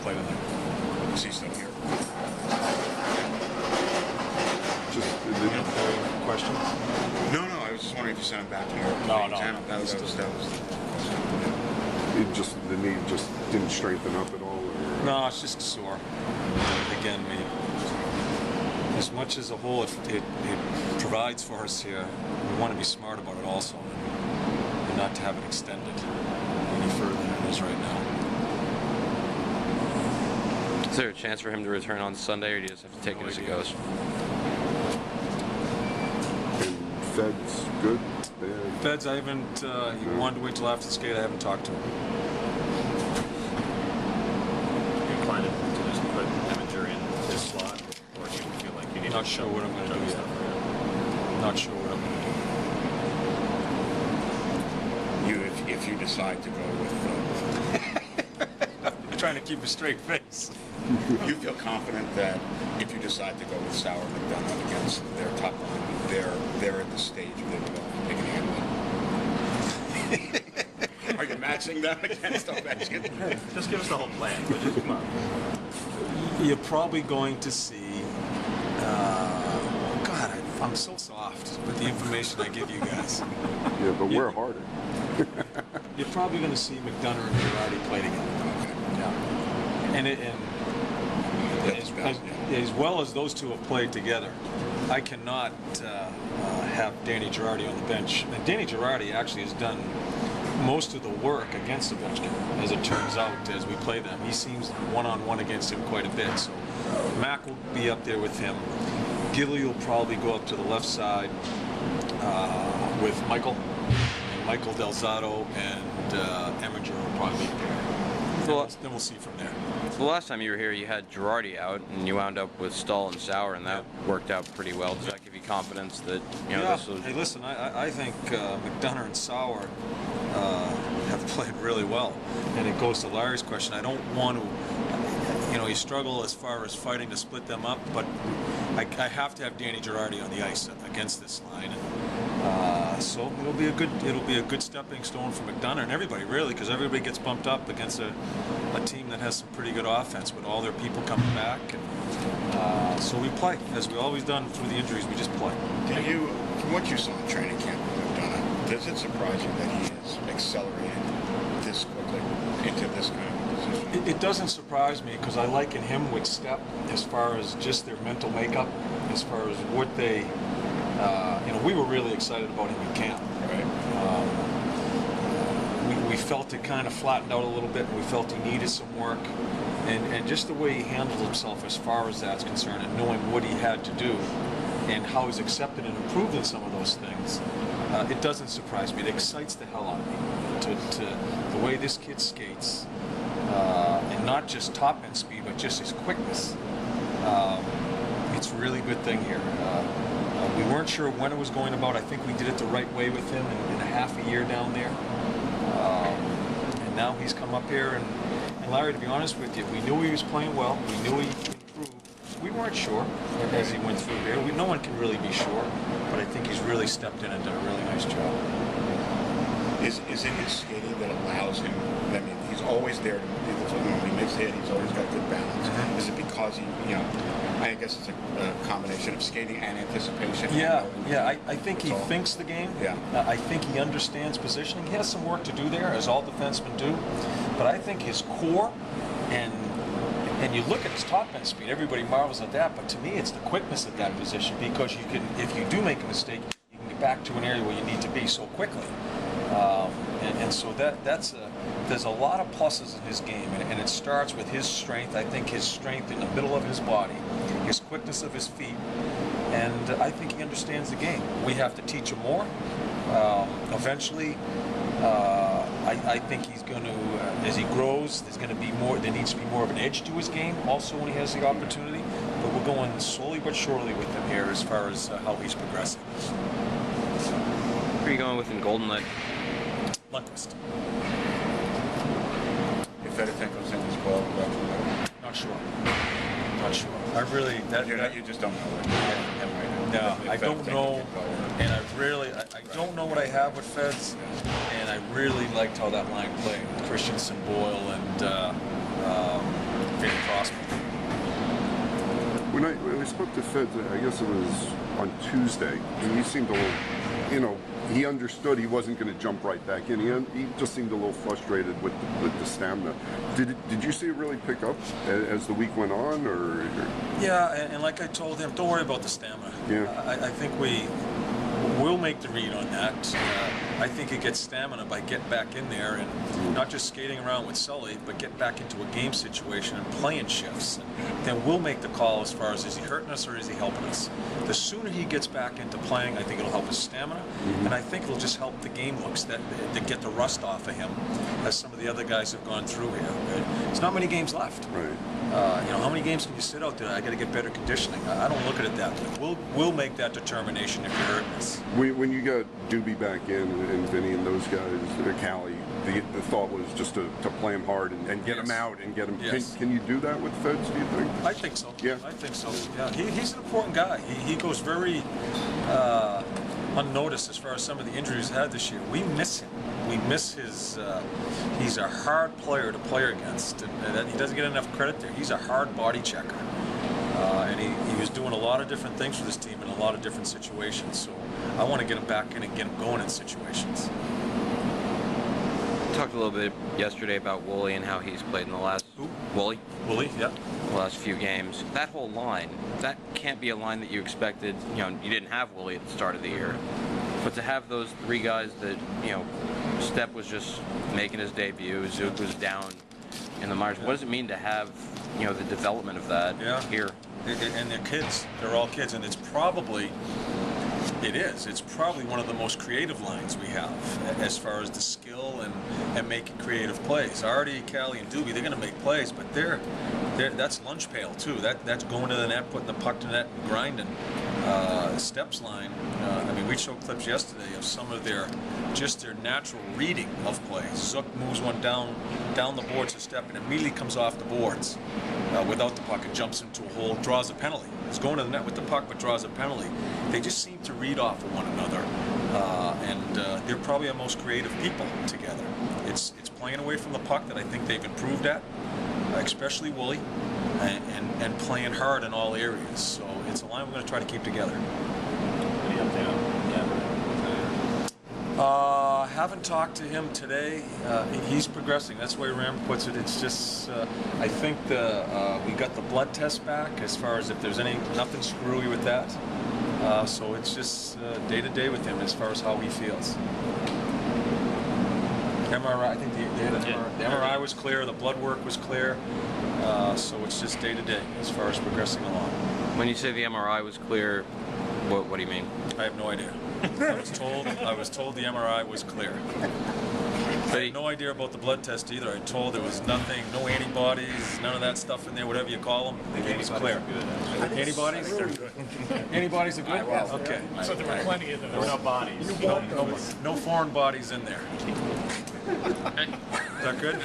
play tonight. Is he still here? Just Questions? No, I was just wondering if you sent him back to New York. No. That was the knee just didn't strengthen up at all. Or? No, it's just sore. Again, as much as a whole it provides for us here, we want to be smart about it also, and not to have it extended any further than it is right now. Is there a chance for him to return on Sunday, or do you just have to take it as it goes? And Fed's good? Bad? Feds, I haven't, he wanted to wait till after the skate, I haven't talked to him. You're inclined to just put Eminger in his slot, or do you feel like you need Not to sure what I'm going to do yet. Not sure what I'm going to do. If you decide to go with... I'm trying to keep a straight face. you feel confident that if you decide to go with Sauer and McDonough against their top line, they're at the stage where they can handle it? Are you matching them against Ovechkin? Just give us the whole plan. But just come on. You're probably going to see... God, I'm so soft with the information I give you guys. Yeah, but we're harder. You're probably going to see McDonough and Girardi play together. Yeah. And as well as those two have played together, I cannot have Danny Girardi on the bench. And Danny Girardi actually has done most of the work against Ovechkin, as it turns out, as we play them. He seems one-on-one against him quite a bit. So Mac will be up there with him. Gilly will probably go up to the left side with Michael. Michael Delzato and Eminger will probably be there. Then we'll see from there. The last time you were here, you had Girardi out, and you wound up with Stahl and Sauer, and that worked out pretty well. Does that give you confidence that this will... Hey, listen, I think McDonough and Sauer have played really well, and it goes to Larry's question. I don't want to, you struggle as far as fighting to split them up, but I have to have Danny Girardi on the ice against this line. So it'll be a good stepping stone for McDonough and everybody, really, because everybody gets bumped up against a team that has some pretty good offense with all their people coming back. And, so we play, as we always done through the injuries. We just play. From what you saw in training camp with McDonough, does it surprise you that he has accelerated this quickly into this kind of position? It doesn't surprise me, because I liken him with Step as far as just their mental makeup, as far as what they. We were really excited about him in camp. Right. We felt it kind of flattened out a little bit, and we felt he needed some work. And just the way he handled himself as far as that's concerned, and knowing what he had to do, and how he's accepted and improved in some of those things, it doesn't surprise me. It excites the hell out of me to the way this kid skates, and not just top-end speed, but just his quickness. It's a really good thing here. We weren't sure when it was going about. I think we did it the right way with him in a half a year down there. And now he's come up here, and Larry, to be honest with you, we knew he was playing well. We knew he improved. We weren't sure as he went through here. No one can really be sure, but I think he's really stepped in and done a really nice job. Is it his skating that allows him? I mean, he's always there. When he makes the hit, he's always got good balance. Is it because he, I guess it's a combination of skating and anticipation? Yeah. I think he thinks the game. Yeah. I think he understands positioning. He has some work to do there, as all defensemen do. But I think his core and you look at his top end speed. Everybody marvels at that, but to me, it's the quickness at that position, because you can, if you do make a mistake, you can get back to an area where you need to be so quickly. And so there's a lot of pluses in his game, and it starts with his strength. I think his strength in the middle of his body, his quickness of his feet, and I think he understands the game. We have to teach him more. Eventually, I think he's going to, as he grows, there needs to be more of an edge to his game also when he has the opportunity. But we're going slowly but surely with him here as far as how he's progressing. Who are you going with in Golden Knight? Lundqvist. If Fedotenko's in as well, Not sure. I really you just don't know. No, I don't know, and I don't know what I have with Feds, and I really liked how that line played. Christensen, Boyle, and spoke to Feds, I guess it was on Tuesday, and he seemed a little, he understood he wasn't going to jump right back in. He just seemed a little frustrated with the stamina. Did you see it really pick up as the week went on, or? Yeah, and like I told him, don't worry about the stamina. Yeah. I think we'll make the read on that. I think it gets stamina by getting back in there and not just skating around with Sully, but get back into a game situation and playing shifts. And then we'll make the call as far as is he hurting us or is he helping us. The sooner he gets back into playing, I think it'll help his stamina, and I think it'll just help the game looks that get the rust off of him, as some of the other guys have gone through here. There's not many games left. Right. How many games can you sit out there? I got to get better conditioning. I don't look at it that way. We'll make that determination if you're hurting us. When you got Doobie back in and Vinny and those guys, Callie, the thought was just to play him hard and get him out and get him. Yes. Can you do that with Feds, do you think? I think so. Yeah. I think so. Yeah. He's an important guy. He goes very unnoticed as far as some of the injuries he's had this year. We miss him. We miss his. He's a hard player to play against, and he doesn't get enough credit there. He's a hard body checker, and he was doing a lot of different things for this team in a lot of different situations. So I want to get him back in and get him going in situations. Talked a little bit yesterday about Woolley and how he's played in the last. Who? Woolley. Woolley, yeah. The last few games. That whole line, that can't be a line that you expected. You didn't have Woolley at the start of the year, but to have those three guys that Stepp was just making his debut, Zook was down in the minors. What does it mean to have the development of that here? And they're kids. They're all kids, and it's probably one of the most creative lines we have as far as the skill and making creative plays. Artie, Callie, and Doobie, they're going to make plays, but that's lunch pail too. That's going to the net, putting the puck to the net, and grinding. Stepp's line. We showed clips yesterday of some of their natural reading of plays. Zook moves one down the boards to Stepp and immediately comes off the boards without the puck and jumps into a hole, draws a penalty. He's going to the net with the puck but draws a penalty. They just seem to read off of one another, and they're probably our most creative people together. It's playing away from the puck that I think they've improved at, especially Woolley, and playing hard in all areas. So it's a line we're going to try to keep together. Any update on Gavin? Haven't talked to him today. He's progressing. That's the way Ram puts it. It's just, I think we got the blood test back as far as if there's nothing screwy with that. So it's just day to day with him as far as how he feels. MRI, I think the MRI was clear, the blood work was clear. So it's just day to day as far as progressing along. When you say the MRI was clear, what do you mean? I have no idea. I was told the MRI was clear. I had no idea about the blood test either. I told there was nothing, no antibodies, none of that stuff in there, whatever you call them. It was clear. Antibodies? Antibodies are good? Okay. So there were plenty of them. There were no bodies. No foreign bodies in there. Is that good?